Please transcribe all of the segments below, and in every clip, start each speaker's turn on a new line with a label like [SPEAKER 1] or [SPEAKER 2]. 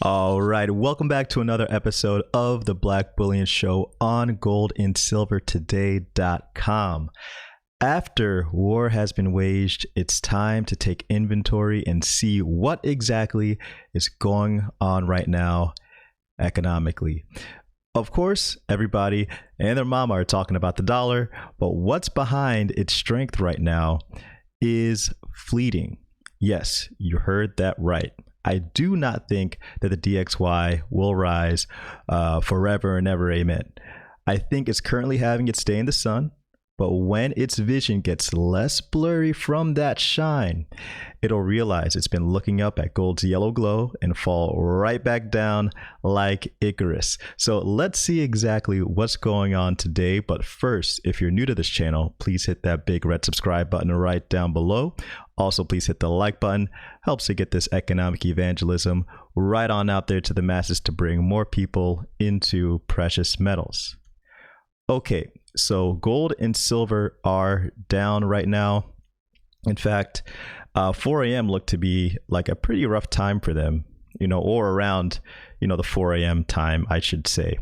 [SPEAKER 1] All right, welcome back to another episode of the Black Bullion Show on goldandsilvertoday.com. After war has been waged, it's time to take inventory and see what exactly is going on right now economically. Of course, everybody and their mama are talking about the dollar, but what's behind its strength right now is fleeting. Yes, you heard that right. I do not think that the DXY will rise forever and ever, amen. I think it's currently having its day in the sun, but when its vision gets less blurry from that shine, it'll realize it's been looking up at gold's yellow glow and fall right back down like Icarus. So let's see exactly what's going on today. But first, if you're new to this channel, please hit that big red subscribe button right down below. Also, please hit the like button. Helps to get this economic evangelism right on out there to the masses to bring more people into precious metals. Okay, so gold and silver are down right now. In fact, 4 a.m. looked to be like a pretty rough time for them, or around, the 4 a.m. time, I should say.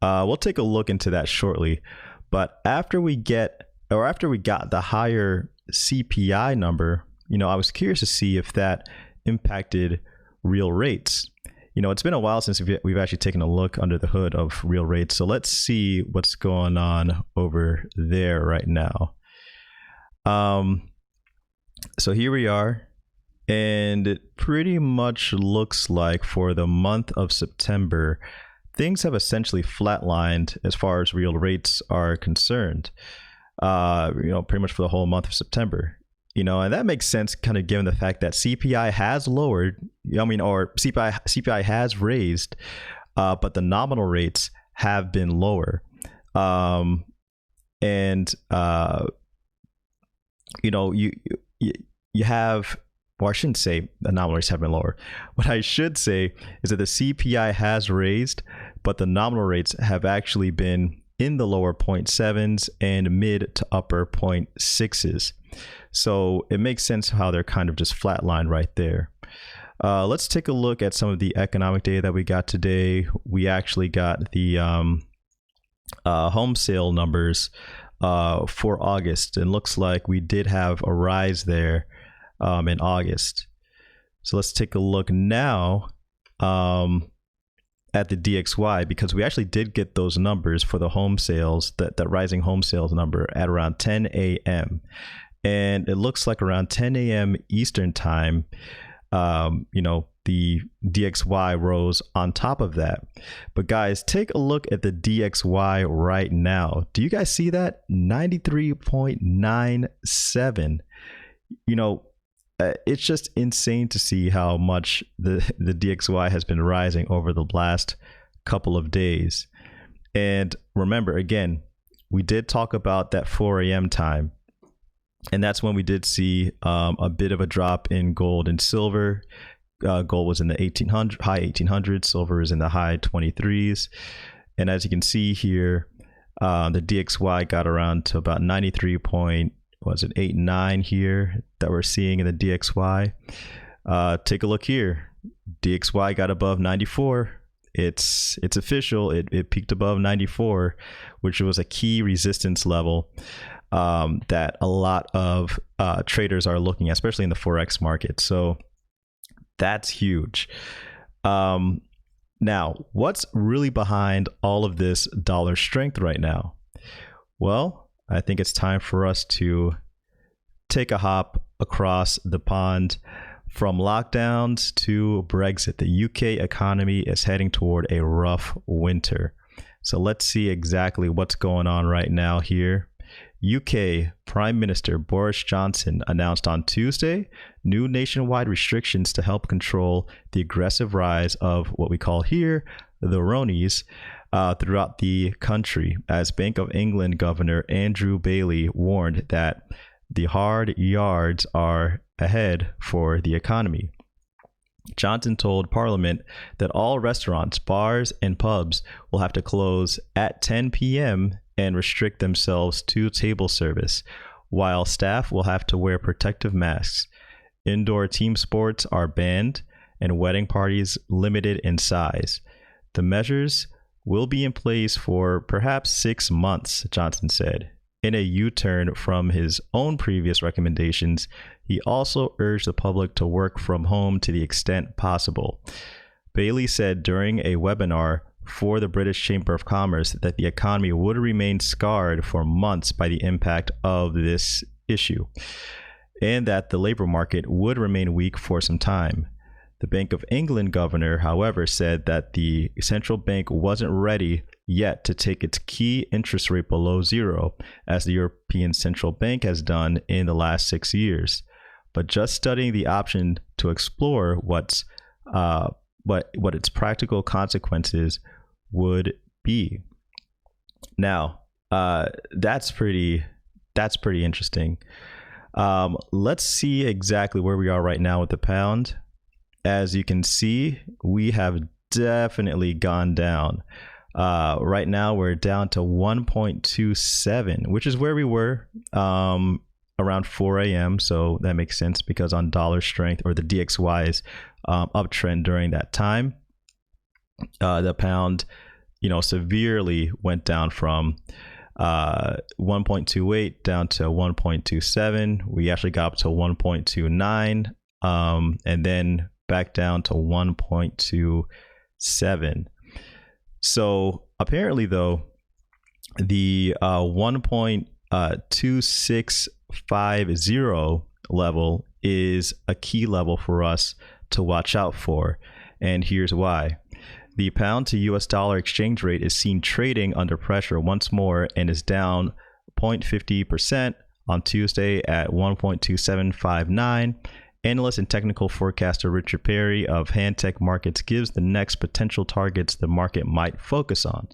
[SPEAKER 1] We'll take a look into that shortly. But after we got the higher CPI number, I was curious to see if that impacted real rates. It's been a while since we've actually taken a look under the hood of real rates. So let's see what's going on over there right now. So here we are, and it pretty much looks like for the month of September, things have essentially flatlined as far as real rates are concerned. Pretty much for the whole month of September. And that makes sense kind of given the fact that CPI has lowered, or CPI has raised, but the nominal rates have been lower. You have, well, I shouldn't say the nominal rates have been lower. What I should say is that the CPI has raised, but the nominal rates have actually been in the lower 0.7s and mid to upper 0.6s. So it makes sense how they're kind of just flatlined right there. Let's take a look at some of the economic data that we got today. We actually got the home sale numbers for August, and looks like we did have a rise there in August. So let's take a look now at the DXY, because we actually did get those numbers for the home sales, that rising home sales number at around 10 a.m. And it looks like around 10 a.m. Eastern time, the DXY rose on top of that. But guys, take a look at the DXY right now. Do you guys see that? 93.97. It's just insane to see how much the DXY has been rising over the last couple of days. And remember, again, we did talk about that 4 a.m. time. And that's when we did see a bit of a drop in gold and silver. Gold was in the high 1800s. Silver is in the high 23s. And as you can see here, the DXY got around to about 93.89 here that we're seeing in the DXY. Take a look here. DXY got above 94. It's official. It peaked above 94, which was a key resistance level that a lot of traders are looking at, especially in the Forex market. So that's huge. Now, what's really behind all of this dollar strength right now? Well, I think it's time for us to take a hop across the pond. From lockdowns to Brexit, the UK economy is heading toward a rough winter. So let's see exactly what's going on right now here. UK Prime Minister Boris Johnson announced on Tuesday new nationwide restrictions to help control the aggressive rise of what we call here the Ronies throughout the country, as Bank of England Governor Andrew Bailey warned that the hard yards are ahead for the economy. Johnson told Parliament that all restaurants, bars, and pubs will have to close at 10 p.m. and restrict themselves to table service, while staff will have to wear protective masks. Indoor team sports are banned, and wedding parties limited in size. The measures will be in place for perhaps 6 months, Johnson said. In a U-turn from his own previous recommendations, he also urged the public to work from home to the extent possible. Bailey said during a webinar for the British Chamber of Commerce that the economy would remain scarred for months by the impact of this issue, and that the labor market would remain weak for some time. The Bank of England governor, however, said that the central bank wasn't ready yet to take its key interest rate below zero, as the European Central Bank has done in the last 6 years. But just studying the option to explore what its practical consequences would be. Now, that's pretty interesting. Let's see exactly where we are right now with the pound. As you can see, we have definitely gone down. Right now, we're down to 1.27, which is where we were around 4 a.m. So that makes sense because on dollar strength, or the DXY's uptrend during that time, the pound, severely went down from 1.28 down to 1.27. We actually got up to 1.29, and then back down to 1.27. So apparently, though, the 1.2650 level is a key level for us to watch out for. And here's why. The pound to US dollar exchange rate is seen trading under pressure once more and is down 0.50% on Tuesday at 1.2759. Analyst and technical forecaster Richard Perry of Handtech Markets gives the next potential targets the market might focus on.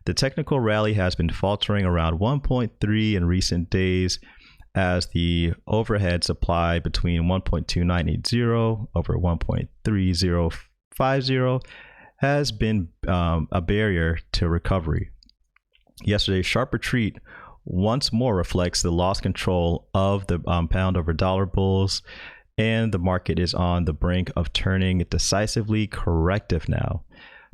[SPEAKER 1] The technical rally has been faltering around 1.3 in recent days as the overhead supply between 1.2980 over 1.3050 has been a barrier to recovery. Yesterday's sharp retreat once more reflects the lost control of the pound over dollar bulls, and the market is on the brink of turning decisively corrective now.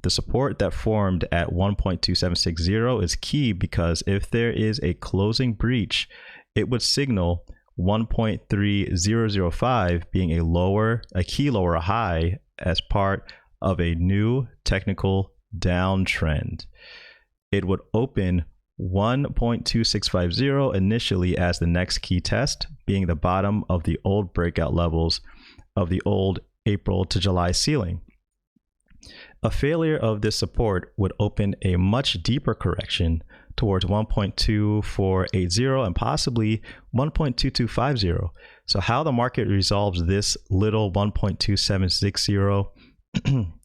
[SPEAKER 1] The support that formed at 1.2760 is key because if there is a closing breach, it would signal 1.3005 being a key lower high as part of a new technical downtrend. It would open 1.2650 initially as the next key test, being the bottom of the old breakout levels of the old April to July ceiling. A failure of this support would open a much deeper correction towards 1.2480 and possibly 1.2250. So how the market resolves this little 1.2760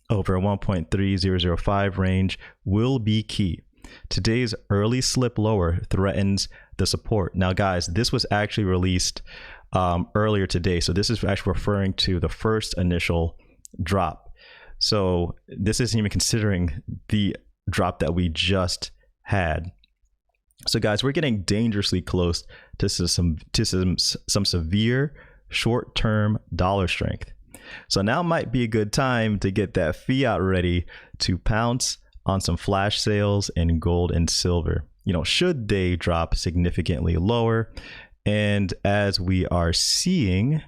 [SPEAKER 1] over 1.3005 range will be key. Today's early slip lower threatens the support. Now, guys, this was actually released earlier today. So this is actually referring to the first initial drop. So this isn't even considering the drop that we just had. So guys, we're getting dangerously close to some severe short-term dollar strength. So now might be a good time to get that fiat ready to pounce on some flash sales in gold and silver, should they drop significantly lower. And as we are seeing,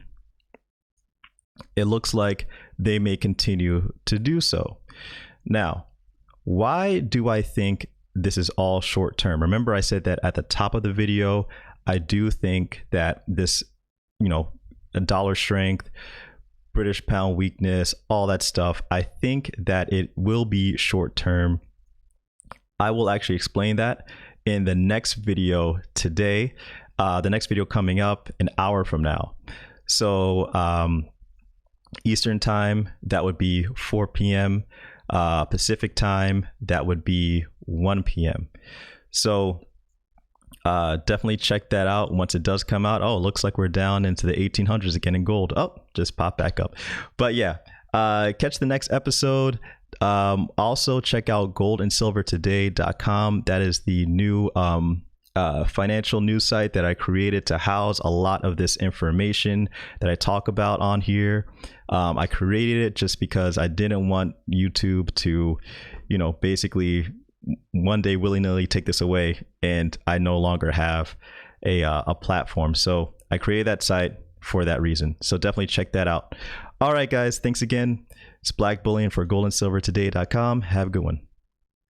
[SPEAKER 1] it looks like they may continue to do so. Now, why do I think this is all short term? Remember, I said that at the top of the video, I do think that this, a dollar strength, British pound weakness, all that stuff, I think that it will be short term. I will actually explain that in the next video today, the next video coming up an hour from now. So Eastern time, that would be 4 p.m. Pacific time, that would be 1 p.m. So definitely check that out once it does come out. Oh, it looks like we're down into the 1800s again in gold. Oh, just pop back up. But yeah, catch the next episode. Also check out goldandsilvertoday.com. That is the new financial news site that I created to house a lot of this information that I talk about on here. I created it just because I didn't want YouTube to, basically one day willy-nilly take this away and I no longer have a platform. So I created that site for that reason. So definitely check that out. All right, guys. Thanks again. It's Black Bullion for goldandsilvertoday.com. Have a good one.